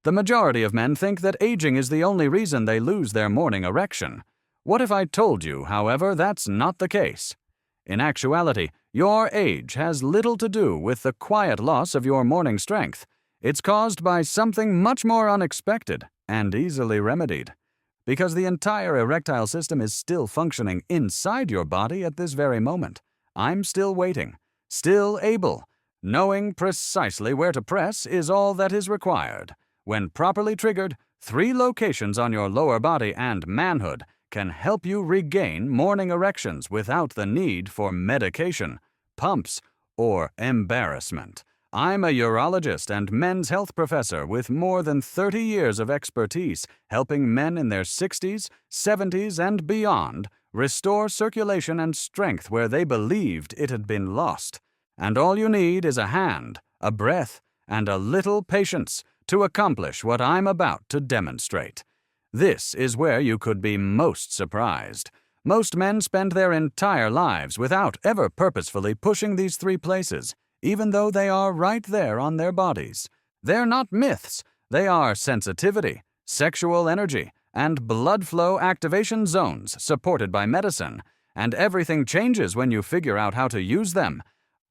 The majority of men think that aging is the only reason they lose their morning erection. What if I told you, however, that's not the case? In actuality, your age has little to do with the quiet loss of your morning strength. It's caused by something much more unexpected and easily remedied. Because the entire erectile system is still functioning inside your body at this very moment. I'm still waiting, still able. Knowing precisely where to press is all that is required. When properly triggered, 3 locations on your lower body and manhood can help you regain morning erections without the need for medication, pumps, or embarrassment. I'm a urologist and men's health professor with more than 30 years of expertise helping men in their 60s, 70s, and beyond restore circulation and strength where they believed it had been lost. And all you need is a hand, a breath, and a little patience to accomplish what I'm about to demonstrate. This is where you could be most surprised. Most men spend their entire lives without ever purposefully pushing these 3 places, even though they are right there on their bodies. They're not myths. They are sensitivity, sexual energy, and blood flow activation zones supported by medicine, and everything changes when you figure out how to use them.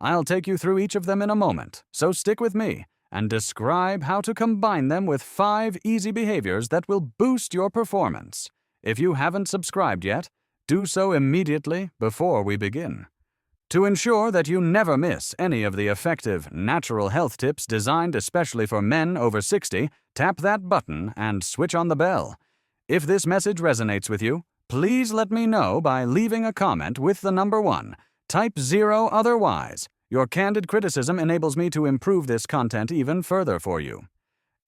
I'll take you through each of them in a moment, so stick with me and describe how to combine them with 5 easy behaviors that will boost your performance. If you haven't subscribed yet, do so immediately before we begin. To ensure that you never miss any of the effective, natural health tips designed especially for men over 60, tap that button and switch on the bell. If this message resonates with you, please let me know by leaving a comment with the number 1. Type 0 otherwise. Your candid criticism enables me to improve this content even further for you.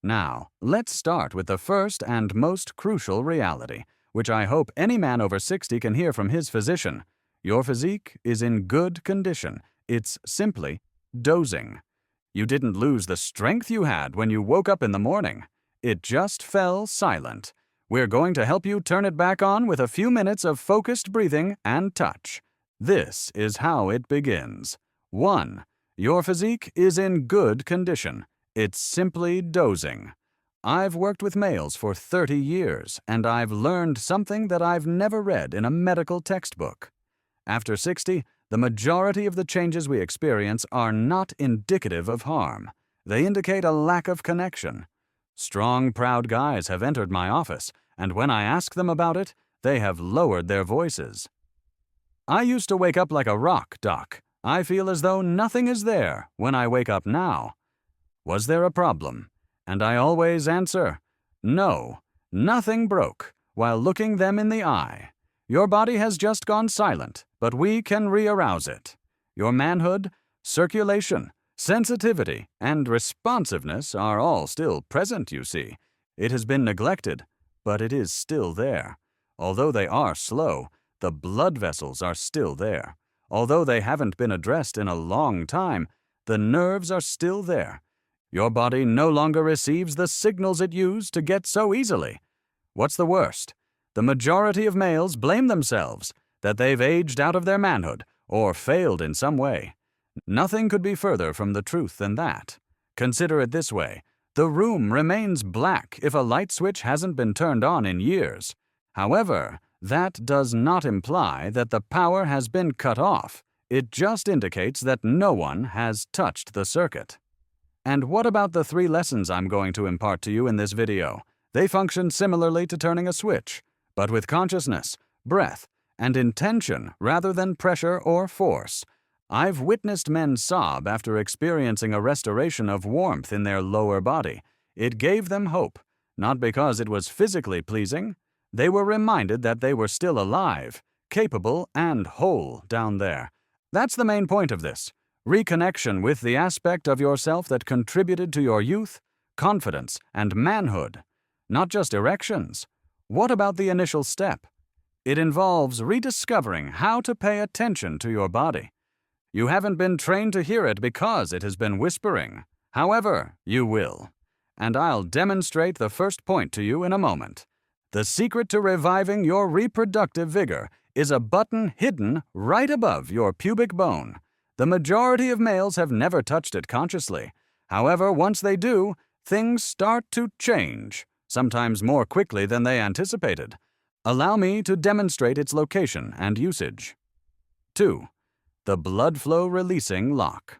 Now, let's start with the first and most crucial reality, which I hope any man over 60 can hear from his physician. Your physique is in good condition. It's simply dozing. You didn't lose the strength you had when you woke up in the morning. It just fell silent. We're going to help you turn it back on with a few minutes of focused breathing and touch. This is how it begins. 1. Your physique is in good condition. It's simply dozing. I've worked with males for 30 years, and I've learned something that I've never read in a medical textbook. After 60, the majority of the changes we experience are not indicative of harm. They indicate a lack of connection. Strong, proud guys have entered my office, and when I ask them about it, they have lowered their voices. I used to wake up like a rock, Doc. I feel as though nothing is there when I wake up now. Was there a problem? And I always answer, no, nothing broke, while looking them in the eye. Your body has just gone silent, but we can re-arouse it. Your manhood, circulation, sensitivity, and responsiveness are all still present, you see. It has been neglected, but it is still there. Although they are slow, the blood vessels are still there. Although they haven't been addressed in a long time, the nerves are still there. Your body no longer receives the signals it used to get so easily. What's the worst? The majority of males blame themselves that they've aged out of their manhood or failed in some way. Nothing could be further from the truth than that. Consider it this way. The room remains black if a light switch hasn't been turned on in years. However, that does not imply that the power has been cut off. It just indicates that no one has touched the circuit. And what about the 3 lessons I'm going to impart to you in this video? They function similarly to turning a switch, but with consciousness, breath, and intention rather than pressure or force. I've witnessed men sob after experiencing a restoration of warmth in their lower body. It gave them hope, not because it was physically pleasing. They were reminded that they were still alive, capable, and whole down there. That's the main point of this. Reconnection with the aspect of yourself that contributed to your youth, confidence, and manhood. Not just erections. What about the initial step? It involves rediscovering how to pay attention to your body. You haven't been trained to hear it because it has been whispering. However, you will. And I'll demonstrate the first point to you in a moment. The secret to reviving your reproductive vigor is a button hidden right above your pubic bone. The majority of males have never touched it consciously. However, once they do, things start to change, sometimes more quickly than they anticipated. Allow me to demonstrate its location and usage. 2. The blood flow releasing lock.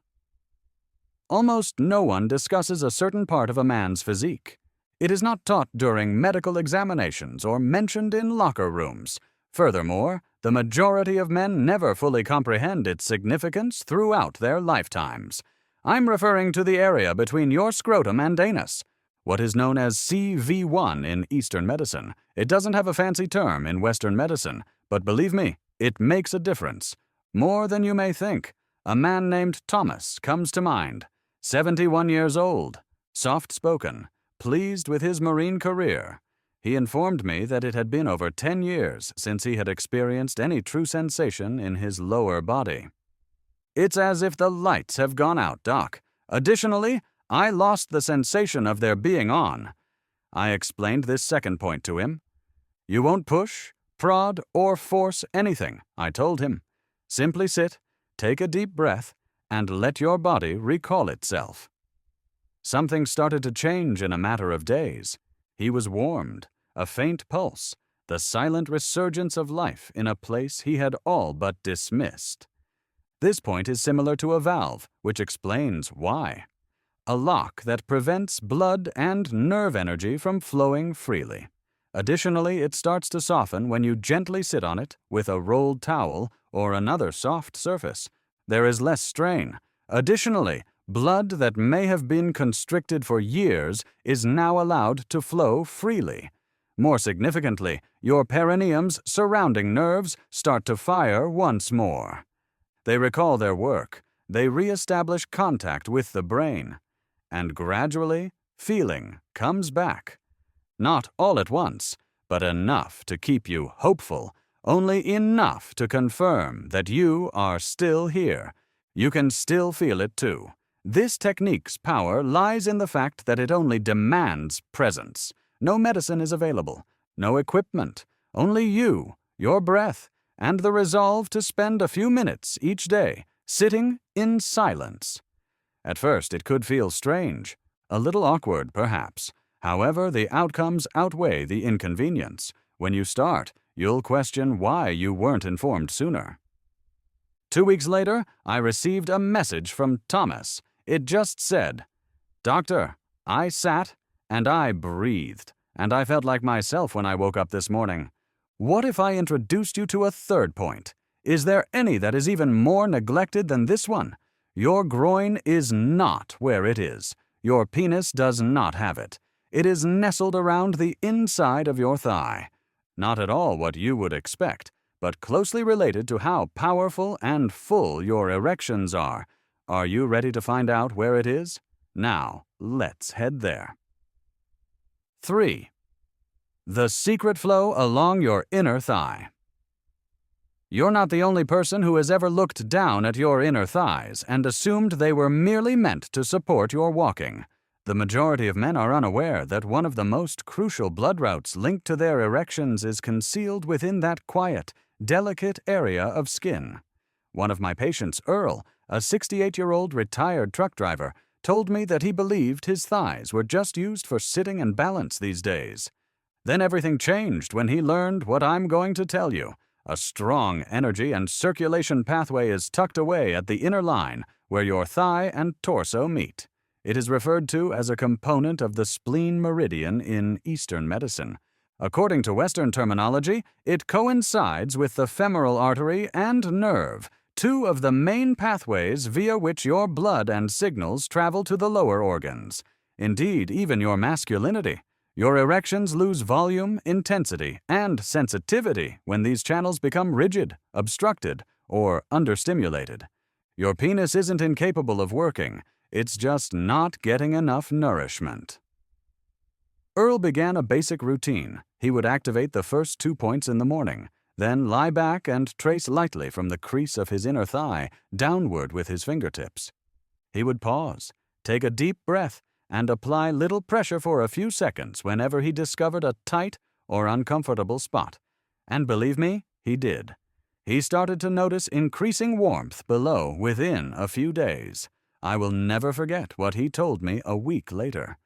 Almost no one discusses a certain part of a man's physique. It is not taught during medical examinations or mentioned in locker rooms. Furthermore, the majority of men never fully comprehend its significance throughout their lifetimes. I'm referring to the area between your scrotum and anus, what is known as CV1 in Eastern medicine. It doesn't have a fancy term in Western medicine, but believe me, it makes a difference. More than you may think. A man named Thomas comes to mind. 71 years old, soft-spoken, pleased with his Marine career. He informed me that it had been over 10 years since he had experienced any true sensation in his lower body. It's as if the lights have gone out, Doc. Additionally, I lost the sensation of their being on. I explained this second point to him. You won't push, prod, or force anything, I told him. Simply sit, take a deep breath, and let your body recall itself. Something started to change in a matter of days. He was warmed, a faint pulse, the silent resurgence of life in a place he had all but dismissed. This point is similar to a valve, which explains why. A lock that prevents blood and nerve energy from flowing freely. Additionally, it starts to soften when you gently sit on it with a rolled towel or another soft surface. There is less strain. Additionally, blood that may have been constricted for years is now allowed to flow freely. More significantly, your perineum's surrounding nerves start to fire once more. They recall their work. They re-establish contact with the brain. And gradually, feeling comes back. Not all at once, but enough to keep you hopeful, only enough to confirm that you are still here. You can still feel it too. This technique's power lies in the fact that it only demands presence. No medicine is available, no equipment, only you, your breath, and the resolve to spend a few minutes each day sitting in silence. At first it could feel strange, a little awkward perhaps. However, the outcomes outweigh the inconvenience. When you start, you'll question why you weren't informed sooner. 2 weeks later, I received a message from Thomas. It just said, "Doctor, I sat and I breathed, and I felt like myself when I woke up this morning. What if I introduced you to a third point? Is there any that is even more neglected than this one? Your groin is not where it is. Your penis does not have it. It is nestled around the inside of your thigh. Not at all what you would expect, but closely related to how powerful and full your erections are. Are you ready to find out where it is? Now, let's head there." 3. The secret flow along your inner thigh. You're not the only person who has ever looked down at your inner thighs and assumed they were merely meant to support your walking. The majority of men are unaware that one of the most crucial blood routes linked to their erections is concealed within that quiet, delicate area of skin. One of my patients, Earl, a 68-year-old retired truck driver, told me that he believed his thighs were just used for sitting and balance these days. Then everything changed when he learned what I'm going to tell you. A strong energy and circulation pathway is tucked away at the inner line where your thigh and torso meet. It is referred to as a component of the spleen meridian in Eastern medicine. According to Western terminology, it coincides with the femoral artery and nerve, two of the main pathways via which your blood and signals travel to the lower organs. Indeed, even your masculinity. Your erections lose volume, intensity, and sensitivity when these channels become rigid, obstructed, or understimulated. Your penis isn't incapable of working. It's just not getting enough nourishment. Earl began a basic routine. He would activate the first 2 points in the morning, then lie back and trace lightly from the crease of his inner thigh downward with his fingertips. He would pause, take a deep breath, and apply little pressure for a few seconds whenever he discovered a tight or uncomfortable spot. And believe me, he did. He started to notice increasing warmth below within a few days. I will never forget what he told me a week later.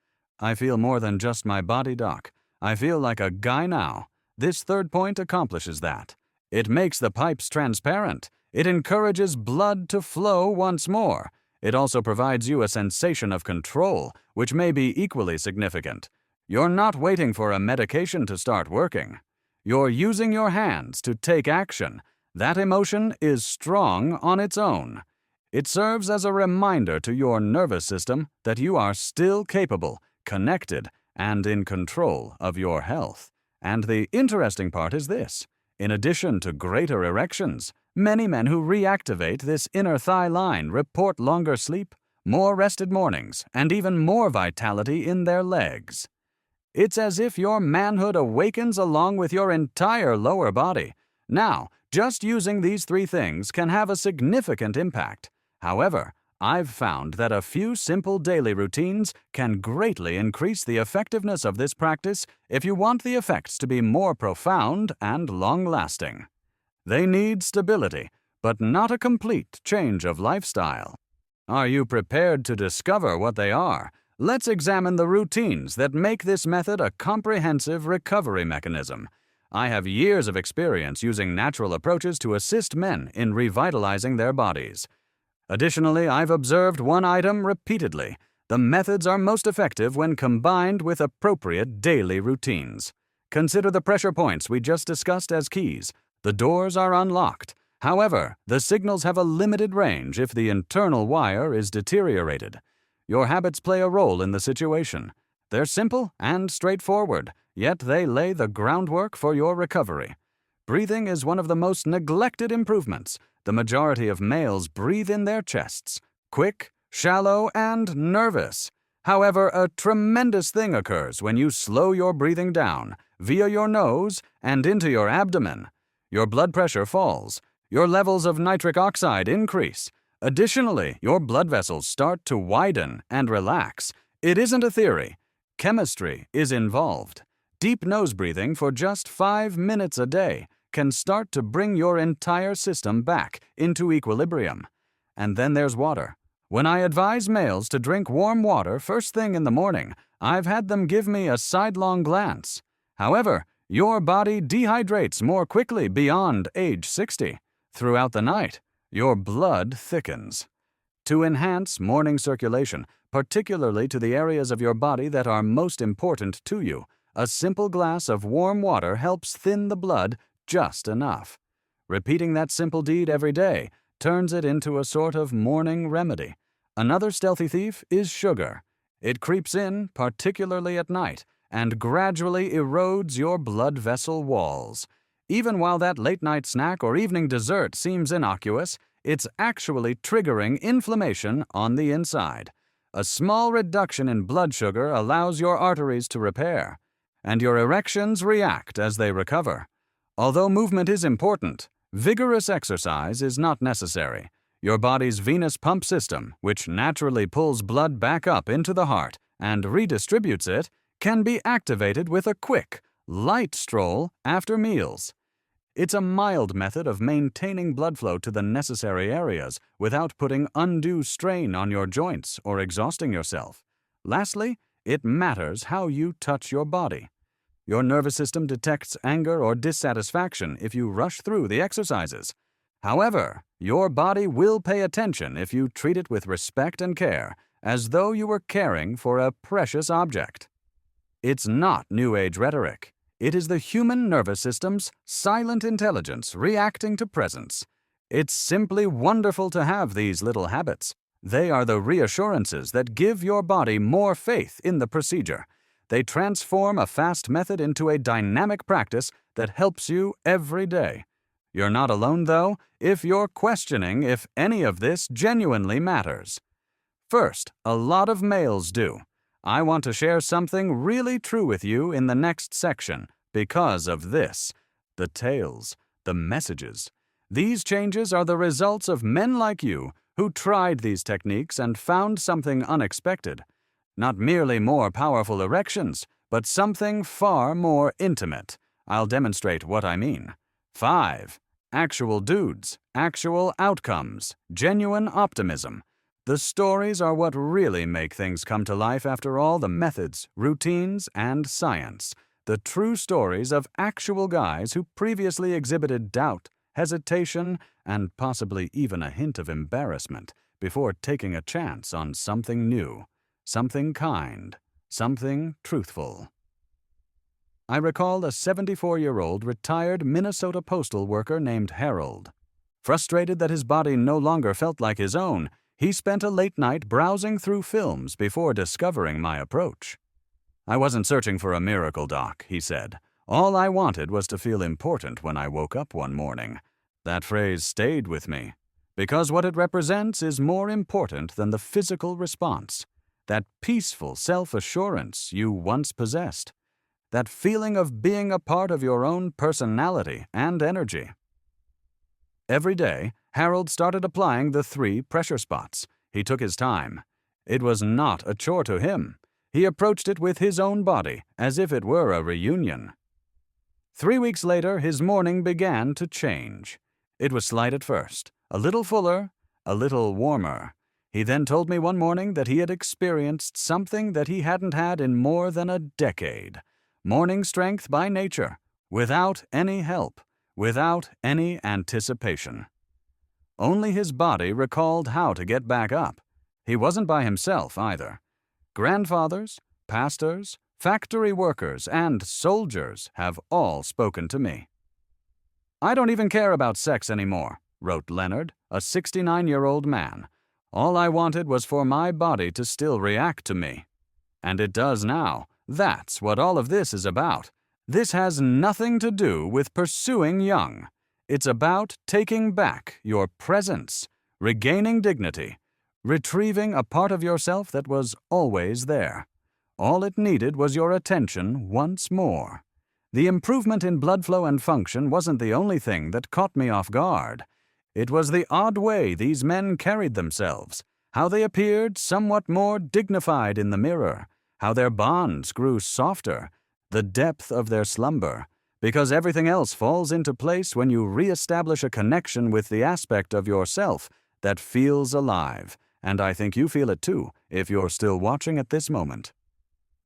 I feel more than just my body, Doc. I feel like a guy now. This third point accomplishes that. It makes the pipes transparent. It encourages blood to flow once more. It also provides you a sensation of control, which may be equally significant. You're not waiting for a medication to start working. You're using your hands to take action. That emotion is strong on its own. It serves as a reminder to your nervous system that you are still capable, connected, and in control of your health. And the interesting part is this. In addition to greater erections, many men who reactivate this inner thigh line report longer sleep, more rested mornings, and even more vitality in their legs. It's as if your manhood awakens along with your entire lower body. Now, just using these 3 things can have a significant impact. However, I've found that a few simple daily routines can greatly increase the effectiveness of this practice if you want the effects to be more profound and long-lasting. They need stability, but not a complete change of lifestyle. Are you prepared to discover what they are? Let's examine the routines that make this method a comprehensive recovery mechanism. I have years of experience using natural approaches to assist men in revitalizing their bodies. Additionally, I've observed one item repeatedly. The methods are most effective when combined with appropriate daily routines. Consider the pressure points we just discussed as keys. The doors are unlocked. However, the signals have a limited range if the internal wire is deteriorated. Your habits play a role in the situation. They're simple and straightforward, yet they lay the groundwork for your recovery. Breathing is one of the most neglected improvements. The majority of males breathe in their chests, quick, shallow, and nervous. However, a tremendous thing occurs when you slow your breathing down, via your nose and into your abdomen. Your blood pressure falls. Your levels of nitric oxide increase. Additionally, your blood vessels start to widen and relax. It isn't a theory. Chemistry is involved. Deep nose breathing for just 5 minutes a day can start to bring your entire system back into equilibrium. And then there's water. When I advise males to drink warm water first thing in the morning, I've had them give me a sidelong glance. However, your body dehydrates more quickly beyond age 60. Throughout the night, your blood thickens. To enhance morning circulation, particularly to the areas of your body that are most important to you, a simple glass of warm water helps thin the blood just enough. Repeating that simple deed every day turns it into a sort of morning remedy. Another stealthy thief is sugar. It creeps in, particularly at night, and gradually erodes your blood vessel walls. Even while that late-night snack or evening dessert seems innocuous, it's actually triggering inflammation on the inside. A small reduction in blood sugar allows your arteries to repair, and your erections react as they recover. Although movement is important, vigorous exercise is not necessary. Your body's venous pump system, which naturally pulls blood back up into the heart and redistributes it, can be activated with a quick, light stroll after meals. It's a mild method of maintaining blood flow to the necessary areas without putting undue strain on your joints or exhausting yourself. Lastly, it matters how you touch your body. Your nervous system detects anger or dissatisfaction if you rush through the exercises. However, your body will pay attention if you treat it with respect and care, as though you were caring for a precious object. It's not New Age rhetoric. It is the human nervous system's silent intelligence reacting to presence. It's simply wonderful to have these little habits. They are the reassurances that give your body more faith in the procedure. They transform a fast method into a dynamic practice that helps you every day. You're not alone, though, if you're questioning if any of this genuinely matters. First, a lot of males do. I want to share something really true with you in the next section because of this. The tales, the messages. These changes are the results of men like you who tried these techniques and found something unexpected. Not merely more powerful erections, but something far more intimate. I'll demonstrate what I mean. 5. Actual dudes, actual outcomes, genuine optimism. The stories are what really make things come to life after all the methods, routines, and science. The true stories of actual guys who previously exhibited doubt, hesitation, and possibly even a hint of embarrassment before taking a chance on something new, something kind, something truthful. I recall a 74-year-old retired Minnesota postal worker named Harold. Frustrated that his body no longer felt like his own, he spent a late night browsing through films before discovering my approach. I wasn't searching for a miracle, Doc, he said. All I wanted was to feel important when I woke up one morning. That phrase stayed with me, because what it represents is more important than the physical response. That peaceful self-assurance you once possessed. That feeling of being a part of your own personality and energy. Every day, Harold started applying the 3 pressure spots. He took his time. It was not a chore to him. He approached it with his own body, as if it were a reunion. 3 weeks later, his morning began to change. It was slight at first, a little fuller, a little warmer. He then told me one morning that he had experienced something that he hadn't had in more than a decade. Morning strength by nature, without any help, without any anticipation. Only his body recalled how to get back up. He wasn't by himself either. Grandfathers, pastors, factory workers, and soldiers have all spoken to me. I don't even care about sex anymore, wrote Leonard, a 69-year-old man. All I wanted was for my body to still react to me. And it does now. That's what all of this is about. This has nothing to do with pursuing young. It's about taking back your presence, regaining dignity, retrieving a part of yourself that was always there. All it needed was your attention once more. The improvement in blood flow and function wasn't the only thing that caught me off guard. It was the odd way these men carried themselves, how they appeared somewhat more dignified in the mirror, how their bonds grew softer, the depth of their slumber, because everything else falls into place when you reestablish a connection with the aspect of yourself that feels alive, and I think you feel it too, if you're still watching at this moment.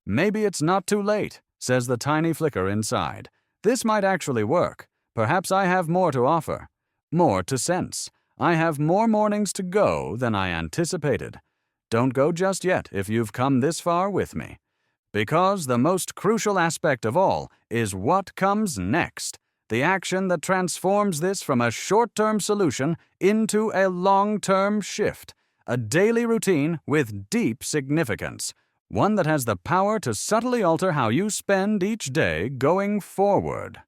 Maybe it's not too late, says the tiny flicker inside. This might actually work. Perhaps I have more to offer, more to sense. I have more mornings to go than I anticipated. Don't go just yet if you've come this far with me. Because the most crucial aspect of all is what comes next, the action that transforms this from a short-term solution into a long-term shift, a daily routine with deep significance, one that has the power to subtly alter how you spend each day going forward.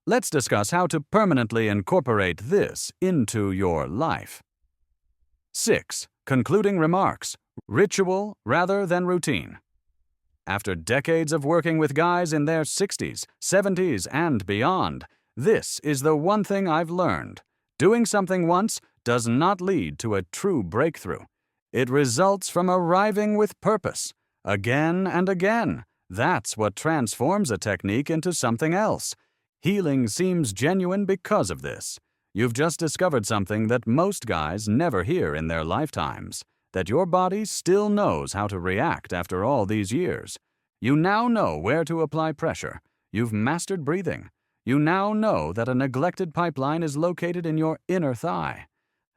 Let's discuss how to permanently incorporate this into your life. 6. Concluding remarks. Ritual rather than routine. After decades of working with guys in their 60s, 70s, and beyond, this is the one thing I've learned. Doing something once does not lead to a true breakthrough. It results from arriving with purpose. Again and again. That's what transforms a technique into something else. Healing seems genuine because of this. You've just discovered something that most guys never hear in their lifetimes. That your body still knows how to react after all these years. You now know where to apply pressure. You've mastered breathing. You now know that a neglected pipeline is located in your inner thigh.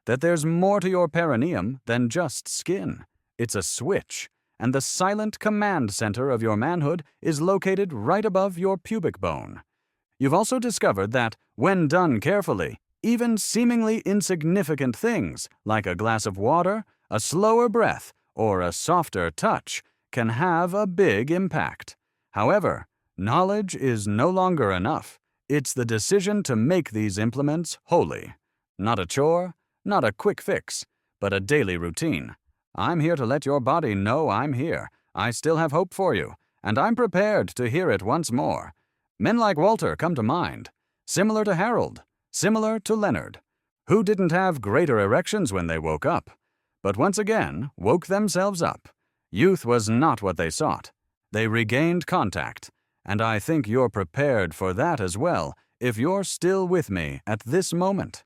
That there's more to your perineum than just skin. It's a switch, and the silent command center of your manhood is located right above your pubic bone. You've also discovered that, when done carefully, even seemingly insignificant things, like a glass of water, a slower breath, or a softer touch, can have a big impact. However, knowledge is no longer enough. It's the decision to make these implements holy. Not a chore, not a quick fix, but a daily routine. I'm here to let your body know I'm here. I still have hope for you, and I'm prepared to hear it once more. Men like Walter come to mind. Similar to Harold, similar to Leonard, who didn't have greater erections when they woke up, but once again woke themselves up. Youth was not what they sought. They regained contact, and I think you're prepared for that as well if you're still with me at this moment.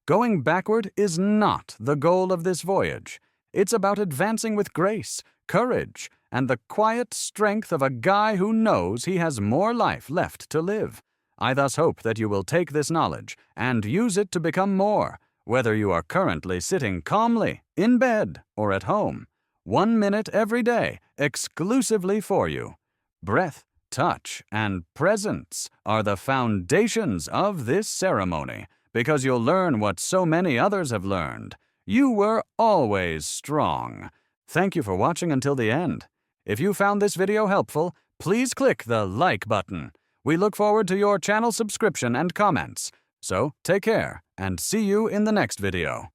Going backward is not the goal of this voyage. It's about advancing with grace, courage, and the quiet strength of a guy who knows he has more life left to live. I thus hope that you will take this knowledge and use it to become more, whether you are currently sitting calmly, in bed, or at home. 1 minute every day, exclusively for you. Breath, touch, and presence are the foundations of this ceremony, because you'll learn what so many others have learned. You were always strong. Thank you for watching until the end. If you found this video helpful, please click the like button. We look forward to your channel subscription and comments. So, take care, and see you in the next video.